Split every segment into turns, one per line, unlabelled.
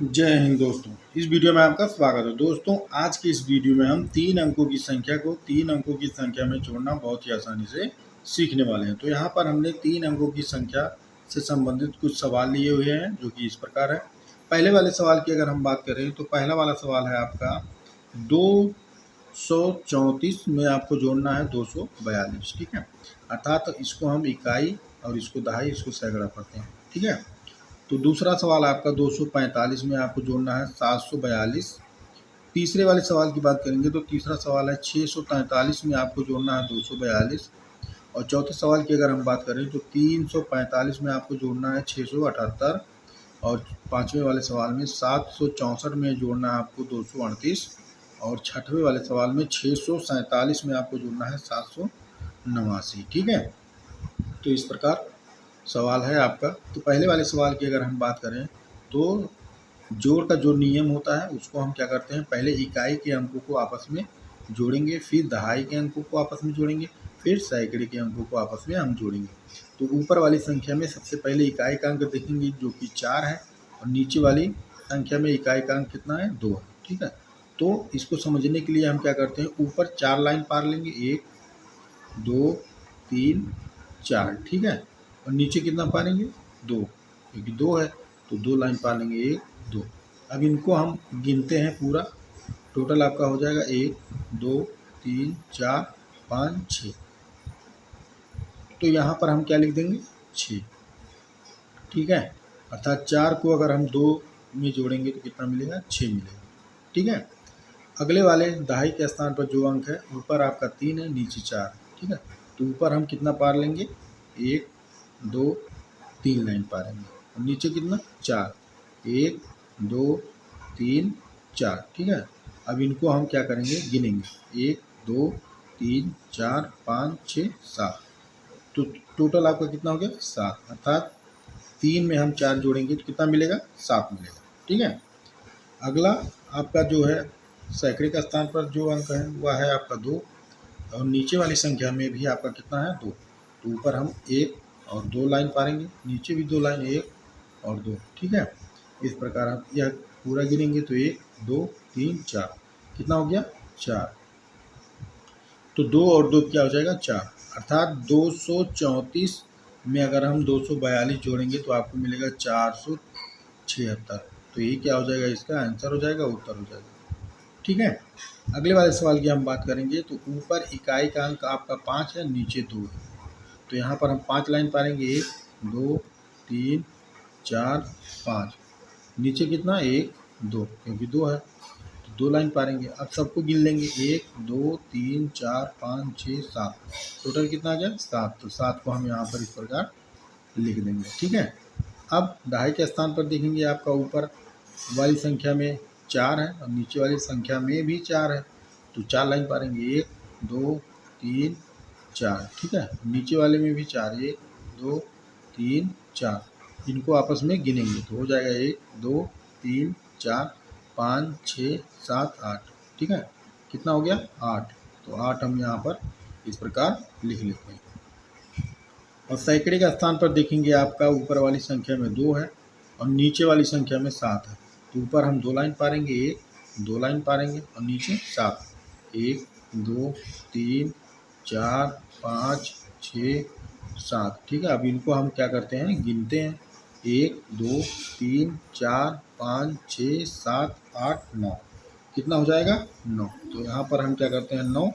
जय हिंद दोस्तों। इस वीडियो में आपका स्वागत है। दोस्तों, आज की इस वीडियो में हम 3 अंकों की संख्या को 3 अंकों की संख्या में जोड़ना बहुत ही आसानी से सीखने वाले हैं। तो यहाँ पर हमने 3 अंकों की संख्या से संबंधित कुछ सवाल लिए हुए हैं जो कि इस प्रकार है। पहले वाले सवाल की अगर हम बात करें तो पहला वाला सवाल है आपका 234 में आपको जोड़ना है 242। ठीक है, अर्थात तो इसको हम इकाई और इसको दहाई, इसको सैकड़ा पढ़ते हैं। ठीक है, तो दूसरा सवाल आपका 245 में आपको जोड़ना है 742। तीसरे वाले सवाल की बात करेंगे तो तीसरा सवाल है 643 में आपको जोड़ना है 242। और चौथे सवाल की अगर हम बात करें तो 345 में आपको जोड़ना है 678। और पाँचवें वाले सवाल में 764 में जोड़ना है आपको 238। और छठवें वाले सवाल में 647 में आपको जोड़ना है 789। ठीक है, तो इस प्रकार सवाल है आपका। तो पहले वाले सवाल की अगर हम बात करें तो जोड़ का जो नियम होता है उसको हम क्या करते हैं, पहले इकाई के अंकों को आपस में जोड़ेंगे, फिर दहाई के अंकों को आपस में जोड़ेंगे, फिर सैकड़े के अंकों को आपस में हम जोड़ेंगे। तो ऊपर वाली संख्या में सबसे पहले इकाई का अंक देखेंगे जो कि 4 है, और नीचे वाली संख्या में इकाई का अंक कितना है, 2 है। ठीक है, तो इसको समझने के लिए हम क्या करते हैं, ऊपर 4 लाइन पार लेंगे, 1 2 3 4। ठीक है, और नीचे कितना पालेंगे, 2, क्योंकि 2 है तो 2 लाइन पालेंगे, 1 2। अब इनको हम गिनते हैं पूरा, टोटल आपका हो जाएगा 1 2 3 4 5 6। तो यहाँ पर हम क्या लिख देंगे, 6। ठीक है, अर्थात 4 को अगर हम 2 में जोड़ेंगे तो कितना मिलेगा, 6 मिलेगा। ठीक है, अगले वाले दहाई के स्थान पर जो अंक है, ऊपर आपका 3 है, नीचे 4। ठीक है, तो ऊपर हम कितना पार लेंगे, 1 2 3 लाइन पारेंगे, और नीचे कितना, 4 1 2 3 4। ठीक है, अब इनको हम क्या करेंगे, गिनेंगे, 1 2 3 4 5 6 7। तो टोटल आपका कितना हो गया, 7। अर्थात 3 में हम 4 जोड़ेंगे तो कितना मिलेगा, 7 मिलेगा। ठीक है, अगला आपका जो है सैकड़े का स्थान पर जो अंक है वह है आपका 2, और नीचे वाली संख्या में भी आपका कितना है, 2। तो ऊपर हम 1 और 2 लाइन पारेंगे, नीचे भी 2 लाइन, 1 और 2। ठीक है, इस प्रकार हम यह पूरा गिनेंगे तो 1 2 3 4, कितना हो गया, 4। तो 2 और 2 क्या हो जाएगा, 4। अर्थात 234 में अगर हम 242 जोड़ेंगे तो आपको मिलेगा 476। तो ये क्या हो जाएगा, इसका आंसर हो जाएगा, उत्तर हो जाएगा। ठीक है, अगले वाले सवाल की हम बात करेंगे तो ऊपर इकाई का अंक आपका 5 है, नीचे 2 है। तो यहाँ पर हम 5 लाइन पाएंगे, 1 2 3 4 5। नीचे कितना, 1 2, क्योंकि 2 है तो 2 लाइन पारेंगे। अब सबको गिन लेंगे, 1 2 3 4 5 6 7। टोटल कितना आ गया, 7। तो 7 को हम यहाँ पर इस प्रकार लिख देंगे। ठीक है, अब दहाई के स्थान पर देखेंगे, आपका ऊपर वाली संख्या में 4 है और नीचे वाली संख्या में भी 4 है। तो 4 लाइन पारेंगे, 1 2 3 4। ठीक है, नीचे वाले में भी 4, 1 2 3 4। इनको आपस में गिनेंगे तो हो जाएगा 1 2 3 4 5 6 7 8। ठीक है, कितना हो गया, 8। तो 8 हम यहाँ पर इस प्रकार लिख लेते हैं। और सैकड़े के स्थान पर देखेंगे, आपका ऊपर वाली संख्या में 2 है और नीचे वाली संख्या में 7 है। तो ऊपर हम 2 लाइन पारेंगे, 1 2 लाइन पारेंगे, और नीचे 7 1 2 3 4 5 6 7। ठीक है, अब इनको हम क्या करते हैं, गिनते हैं, 1 2 3 4 5 6 7 8 9। कितना हो जाएगा, 9। तो यहाँ पर हम क्या करते हैं, 9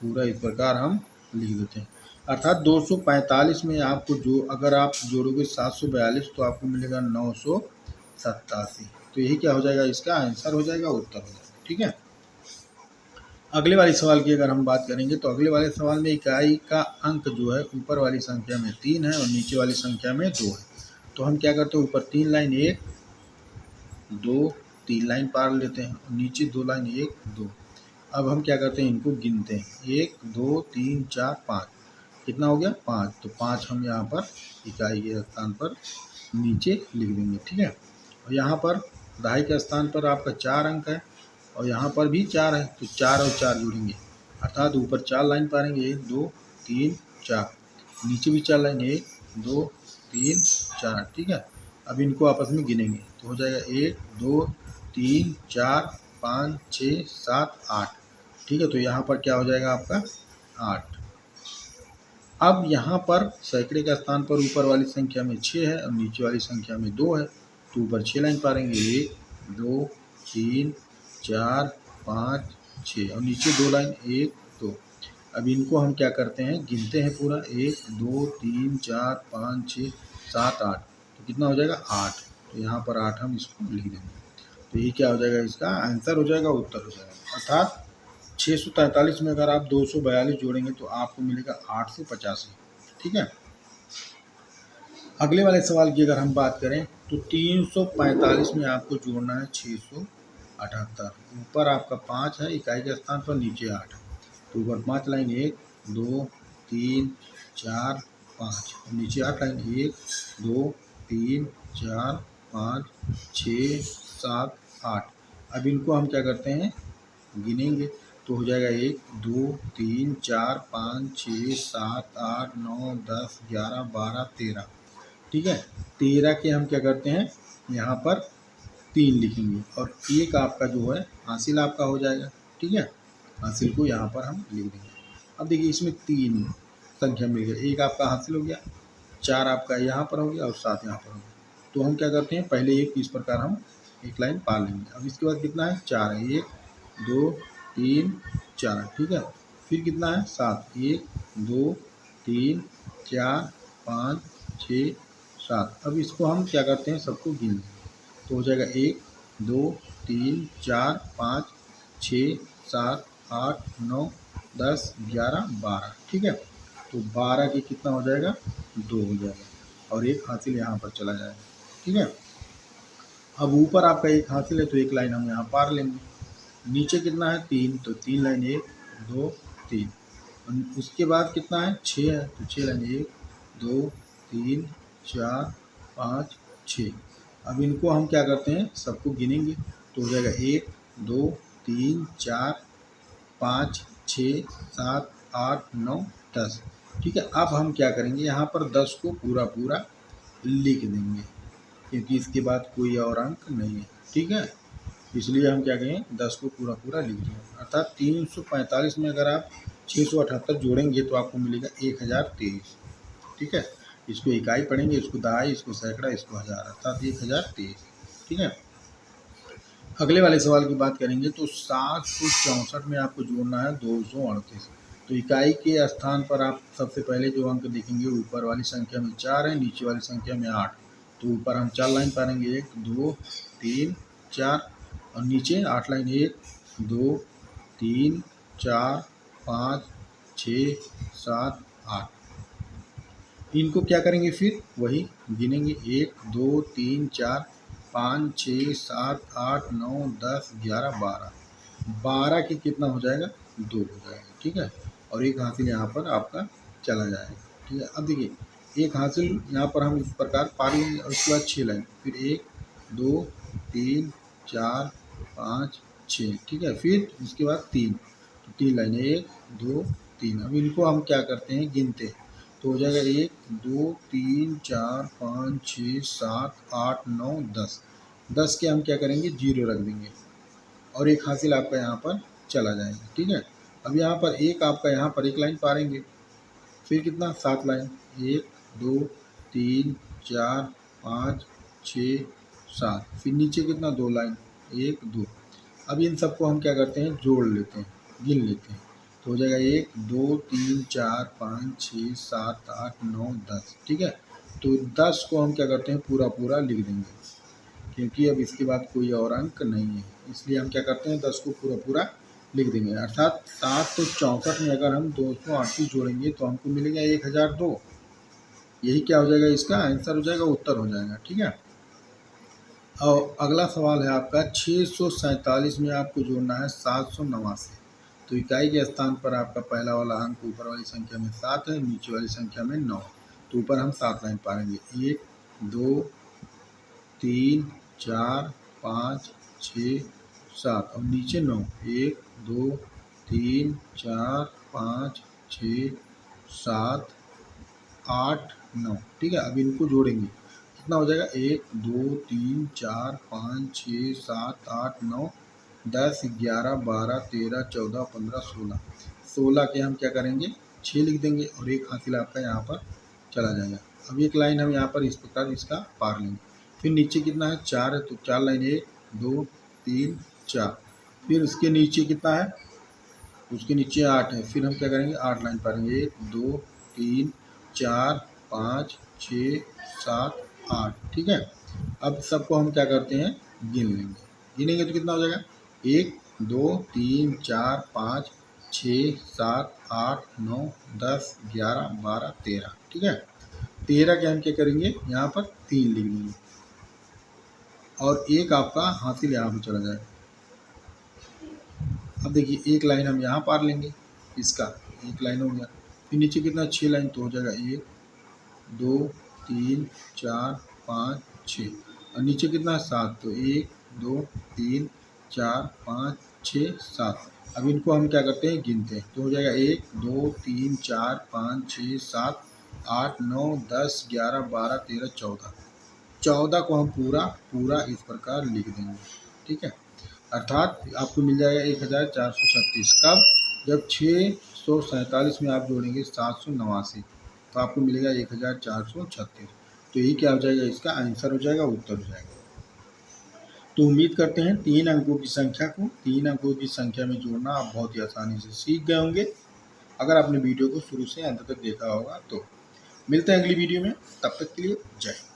पूरा इस प्रकार हम लिख देते हैं। अर्थात 245 में आपको जो अगर आप जोड़ोगे 742 तो आपको मिलेगा 987। तो यही क्या हो जाएगा, इसका आंसर हो जाएगा, उत्तर हो जाएगा। ठीक है, अगले वाले सवाल की अगर हम बात करेंगे तो अगले वाले सवाल में इकाई का अंक जो है ऊपर वाली संख्या में 3 है और नीचे वाली संख्या में 2 है। तो हम क्या करते हैं, ऊपर 3 लाइन 1 2 3 लाइन पार लेते हैं, और नीचे 2 लाइन 1 2। अब हम क्या करते हैं, इनको गिनते हैं, 1 2 3 4 5। कितना हो गया, 5। तो 5 हम यहाँ पर इकाई के स्थान पर नीचे लिख देंगे। ठीक है, और यहाँ पर दहाई के स्थान पर आपका 4 अंक है और यहाँ पर भी 4 है, तो 4 और 4 जोड़ेंगे। अर्थात ऊपर 4 लाइन पाएंगे, 1 2 3 4। नीचे भी 4 लाइन, 1 2 3 4। ठीक है, अब इनको आपस में गिनेंगे तो हो जाएगा 1 2 3 4 5 6 7 8। ठीक है, तो यहाँ पर क्या हो जाएगा आपका 8। अब यहाँ पर सैकड़े का स्थान पर ऊपर वाली संख्या में 6 है और नीचे वाली संख्या में 2 है, तो ऊपर 6 लाइन पारेंगे 1 2 3 4 5 6 और नीचे 2 लाइन 1 2। अब इनको हम क्या करते हैं, गिनते हैं पूरा 1 2 3 4 5 6 7 8, तो कितना हो जाएगा 8। तो यहाँ पर 8 हम इसको लिख देंगे। तो ये क्या हो जाएगा, इसका आंसर हो जाएगा, उत्तर हो जाएगा। अर्थात 643 में अगर आप 242 जोड़ेंगे तो आपको मिलेगा 885। ठीक है। अगले वाले सवाल की अगर हम बात करें तो 345 में आपको जोड़ना है 678। ऊपर आपका 5 है इकाई के स्थान पर, नीचे 8। तो ऊपर 5 लाइन 1 2 3 4 5, नीचे 8 लाइन 1 2 3 4 5 6 7 8। अब इनको हम क्या करते हैं, गिनेंगे, तो हो जाएगा 1 2 3 4 5 6 7 8 9 10 11 12 13। ठीक है, 13 के हम क्या करते हैं, यहाँ पर 3 लिखेंगे और एक आपका जो है हासिल आपका हो जाएगा। ठीक है, हासिल को यहाँ पर हम लिख देंगे। अब देखिए इसमें 3 संख्या मिल गया, एक आपका हासिल हो गया, 4 आपका यहाँ पर हो गया और 7 यहाँ पर हो गया। तो हम क्या करते हैं, पहले एक इस प्रकार हम एक लाइन पार लेंगे। अब इसके बाद कितना है, 4 है, 1 2 3 4। ठीक है, फिर कितना है 7, 1 2 3 4 5 6 7। अब इसको हम क्या करते हैं, सबको गिन लेंगे। तो हो जाएगा 1 2 3 4 5 6 7 8 9 10 11 12। ठीक है, तो 12 की कितना हो जाएगा, 2 हो जाएगा और एक हासिल यहाँ पर चला जाएगा। ठीक है, अब ऊपर आपका एक हासिल है तो एक लाइन हम यहाँ पार लेंगे। नीचे कितना है 3, तो 3 लाइन 1 2 3। उसके बाद कितना है 6 है, तो 6 लाइन 1 2 3 4 5 6। अब इनको हम क्या करते हैं, सबको गिनेंगे, तो हो जाएगा 1 2 3 4 5 6 7 8 9 10। ठीक है, अब हम क्या करेंगे, यहाँ पर 10 को पूरा पूरा लिख देंगे क्योंकि इसके बाद कोई और अंक नहीं है। ठीक है, इसलिए हम क्या कहें, 10 को पूरा पूरा लिख देंगे। अर्थात 345 में अगर आप 678 जोड़ेंगे तो आपको मिलेगा 1023। ठीक है, इसको इकाई पढ़ेंगे, इसको दहाई, इसको सैकड़ा, इसको हज़ार, अर्थात 1023। ठीक है, अगले वाले सवाल की बात करेंगे तो 764 में आपको जोड़ना है 238। तो इकाई के स्थान पर आप सबसे पहले जो अंक देखेंगे, ऊपर वाली संख्या में 4 है, नीचे वाली संख्या में 8। तो ऊपर हम 4 लाइन पाएंगे 1 2 3 4 और नीचे 8 लाइन 1 2 3 4 5 6 7 8। इनको क्या करेंगे, फिर वही गिनेंगे 1 2 3 4 5 6 7 8 9 10 11 12। 12 की कितना हो जाएगा, 2 हो जाएगा। ठीक है, और एक हासिल यहाँ पर आपका चला जाएगा। ठीक है, अब देखिए एक हासिल यहाँ पर हम इस प्रकार पा लेंगे और उसके बाद 6 लाइन, फिर 1 2 3 4 5 6। ठीक है, फिर उसके बाद 3, तो 3 लाइन 1 2 3। अब इनको हम क्या करते हैं, गिनते हैं, तो हो जाएगा 1 2 3 4 5 6 7 8 9 10। 10 के हम क्या करेंगे, 0 रख देंगे और एक हासिल आपका यहाँ पर चला जाएगा। ठीक है, अब यहाँ पर एक आपका यहाँ पर एक लाइन पारेंगे, फिर कितना 7 लाइन 1 2 3 4 5 6 7। फिर नीचे कितना 2 लाइन 1 2। अब इन सबको हम क्या करते हैं, जोड़ लेते हैं, गिन लेते हैं। तो हो जाएगा 1 2 3 4 5 6 7 8 9 10। ठीक है, तो 10 को हम क्या करते हैं, पूरा पूरा लिख देंगे क्योंकि अब इसके बाद कोई और अंक नहीं है, इसलिए हम क्या करते हैं, 10 को पूरा पूरा लिख देंगे। अर्थात 764 में अगर हम 238 जोड़ेंगे तो हमको मिलेगा 1002। यही क्या हो जाएगा, इसका आंसर हो जाएगा, उत्तर हो जाएगा। ठीक है, और अगला सवाल है आपका 647 में आपको जोड़ना है 789। तो इकाई के स्थान पर आपका पहला वाला अंक ऊपर वाली संख्या में 7 है, नीचे वाली संख्या में 9। तो ऊपर हम 7 लाइन पाएंगे 1 2 3 4 5 6 7 और नीचे 9 1 2 3 4 5 6 7 8 9। ठीक है, अब इनको जोड़ेंगे कितना हो जाएगा 1 2 3 4 5 6 7 8 9 10 11 12 13 14 15 16 16 के हम क्या करेंगे 6 लिख देंगे और एक हासिल आपका यहाँ पर चला जाएगा। अब एक लाइन हम यहाँ पर इस प्रकार इसका पार लेंगे। फिर नीचे कितना है 4 है, तो 4 लाइन 1 2 3 4। फिर उसके नीचे कितना है, उसके नीचे 8 है। फिर हम क्या करेंगे 8 लाइन पारेंगे 1 2 3 4 5 6 7 8। ठीक है। अब सबको हम क्या करते हैं गिन लेंगे। गिनेंगे तो कितना हो जाएगा 1 2 3 4 5 6 7 8 9 10 11 12 13। ठीक है। 13 के हम क्या करेंगे यहाँ पर 3 लिख देंगे और एक आपका हासिल यहाँ पर चला जाएगा। अब देखिए एक लाइन हम यहाँ पार लेंगे, इसका एक लाइन हो गया। फिर नीचे कितना 6 लाइन, तो हो जाएगा 1 2 3 4 5 6 और नीचे कितना 7, तो 1 2 3 4 5 6 7। अब इनको हम क्या करते हैं गिनते हैं, तो हो जाएगा 1 2 3 4 5 6 7 8 9 10 11 12 13 14। 14 को हम पूरा इस प्रकार लिख देंगे। ठीक है। अर्थात आपको मिल जाएगा 1436। कब, जब 647 में आप जोड़ेंगे 789, तो आपको मिलेगा 1436। तो यही क्या हो जाएगा, इसका आंसर हो जाएगा, उत्तर हो जाएगा। तो उम्मीद करते हैं 3 अंकों की संख्या को 3 अंकों की संख्या में जोड़ना आप बहुत ही आसानी से सीख गए होंगे, अगर आपने वीडियो को शुरू से अंत तक देखा होगा तो। मिलते हैं अगली वीडियो में, तब तक के लिए जय हिंद।